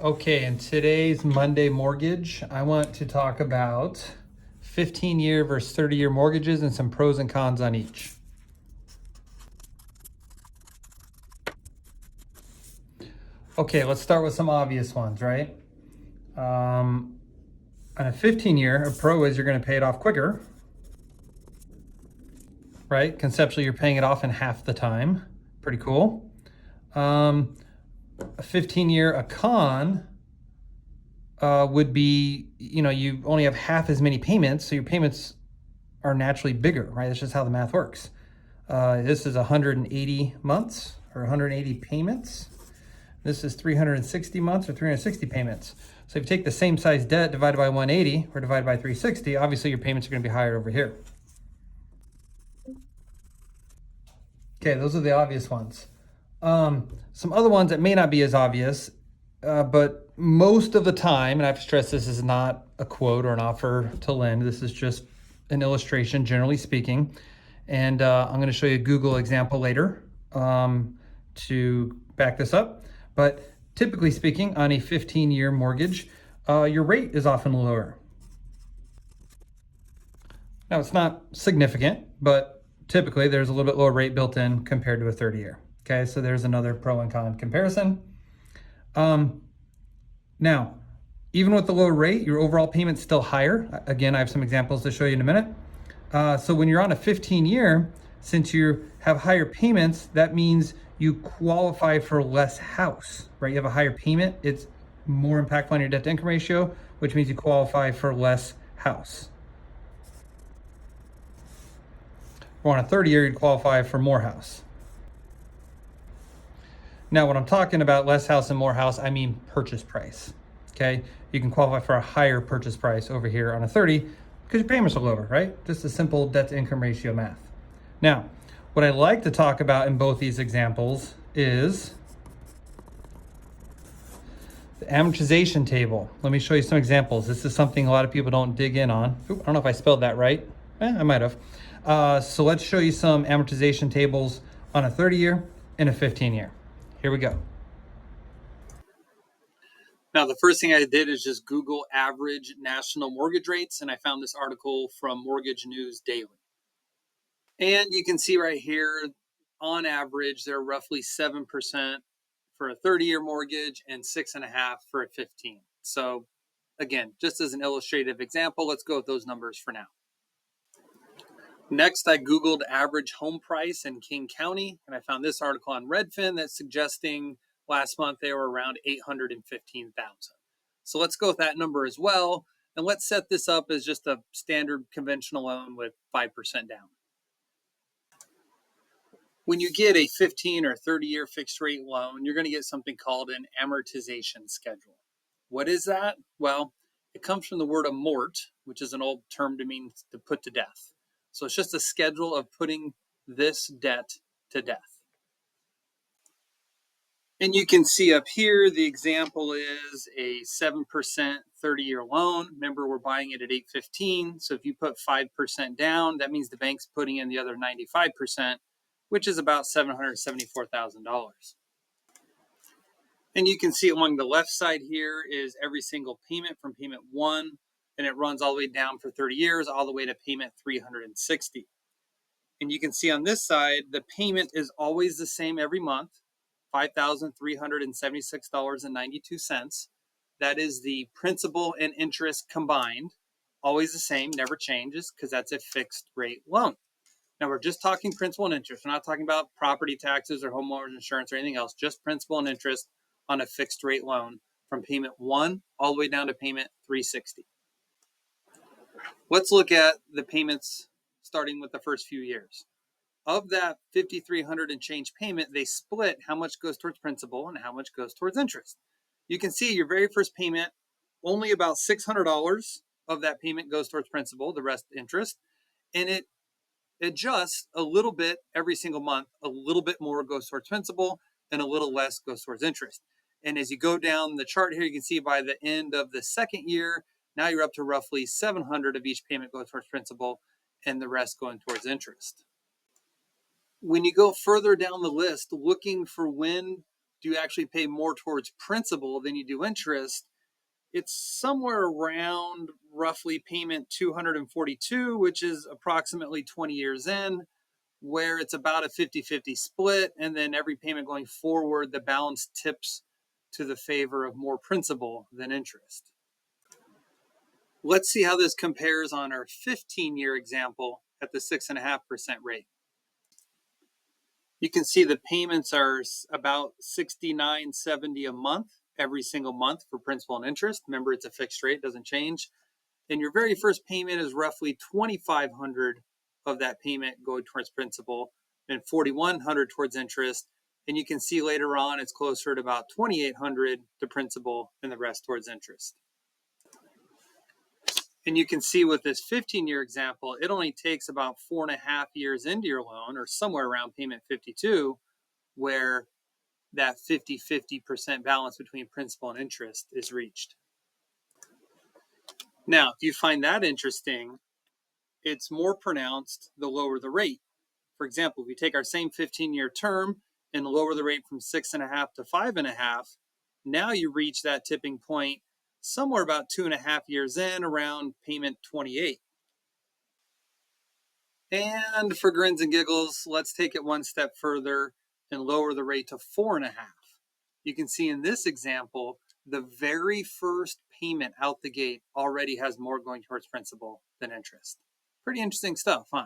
Okay, in today's Monday Mortgage, I want to talk about 15-year versus 30-year mortgages and some pros and cons on each. Okay, let's start with some obvious ones, right? On a 15-year, a pro is you're going to pay it off quicker, right? Conceptually, you're paying it off in half the time. Pretty cool. A 15-year, a con would be, you only have half as many payments, so your payments are naturally bigger, right? That's just how the math works. This is 180 months or 180 payments. This is 360 months or 360 payments. So if you take the same size debt divided by 180 or divided by 360, obviously your payments are going to be higher over here. Okay, those are the obvious ones. Some other ones that may not be as obvious, but most of the time, and I have to stress this is not a quote or an offer to lend, this is just an illustration, generally speaking. And I'm going to show you a Google example later to back this up. But typically speaking, on a 15-year mortgage, your rate is often lower. Now, it's not significant, but typically there's a little bit lower rate built in compared to a 30-year. Okay, so there's another pro and con comparison. Now, even with the low rate, your overall payment's still higher. Again, I have some examples to show you in a minute. So when you're on a 15-year, since you have higher payments, that means you qualify for less house, right? You have a higher payment, it's more impactful on your debt to income ratio, which means you qualify for less house. Or on a 30-year, you'd qualify for more house. Now, when I'm talking about less house and more house, I mean purchase price, okay? You can qualify for a higher purchase price over here on a 30 because your payments are lower, right? Just a simple debt to income ratio math. Now, what I like to talk about in both these examples is the amortization table. Let me show you some examples. This is something a lot of people don't dig in on. Ooh, I don't know if I spelled that right. I might have. So let's show you some amortization tables on a 30-year and a 15-year. Here we go. Now, the first thing I did is just Google average national mortgage rates, and I found this article from Mortgage News Daily. And you can see right here, on average, they're roughly 7% for a 30-year mortgage and 6.5% for a 15. So again, just as an illustrative example, let's go with those numbers for now. Next, I Googled average home price in King County, and I found this article on Redfin that's suggesting last month they were around 815,000. So let's go with that number as well, and let's set this up as just a standard conventional loan with 5% down. When you get a 15 or 30-year fixed rate loan, you're going to get something called an amortization schedule. What is that? Well, it comes from the word amort, which is an old term to mean to put to death. So it's just a schedule of putting this debt to death. And you can see up here, the example is a 7% 30-year loan. Remember, we're buying it at 815. So if you put 5% down, that means the bank's putting in the other 95%, which is about $774,000. And you can see along the left side here is every single payment from payment 1, and it runs all the way down for 30 years, all the way to payment 360. And you can see on this side, the payment is always the same every month, $5,376.92. That is the principal and interest combined, always the same, never changes, because that's a fixed rate loan. Now, we're just talking principal and interest. We're not talking about property taxes or homeowners insurance or anything else, just principal and interest on a fixed rate loan from payment 1 all the way down to payment 360. Let's look at the payments starting with the first few years. Of that $5,300 and change payment, they split how much goes towards principal and how much goes towards interest. You can see your very first payment, only about $600 of that payment goes towards principal, the rest interest, and it adjusts a little bit every single month. A little bit more goes towards principal and a little less goes towards interest. And as you go down the chart here, you can see by the end of the second year, now you're up to roughly $700 of each payment goes towards principal and the rest going towards interest. When you go further down the list, looking for when do you actually pay more towards principal than you do interest? It's somewhere around roughly payment 242, which is approximately 20 years in, where it's about a 50-50 split. And then every payment going forward, the balance tips to the favor of more principal than interest. Let's see how this compares on our 15-year example at the 6.5% rate. You can see the payments are about $69.70 a month every single month for principal and interest. Remember, it's a fixed rate, doesn't change. And your very first payment is roughly $2,500 of that payment going towards principal and $4,100 towards interest. And you can see later on it's closer to about $2,800 to principal and the rest towards interest. And you can see with this 15-year example, it only takes about 4.5 years into your loan, or somewhere around payment 52, where that 50-50% balance between principal and interest is reached. Now, if you find that interesting, it's more pronounced the lower the rate. For example, if you take our same 15-year term and lower the rate from 6.5 to 5.5, now you reach that tipping point somewhere about 2.5 years in, around payment 28. And for grins and giggles, let's take it one step further and lower the rate to 4.5. You can see in this example, the very first payment out the gate already has more going towards principal than interest. Pretty interesting stuff, huh?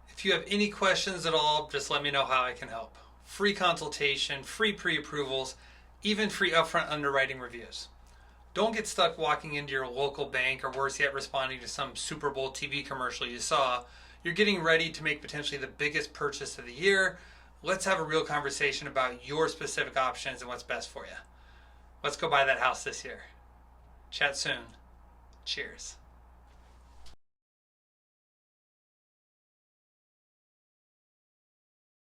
If you have any questions at all, just let me know how I can help. Free consultation, free pre-approvals, even free upfront underwriting reviews. Don't get stuck walking into your local bank, or worse yet, responding to some Super Bowl TV commercial you saw. You're getting ready to make potentially the biggest purchase of the year. Let's have a real conversation about your specific options and what's best for you. Let's go buy that house this year. Chat soon. Cheers.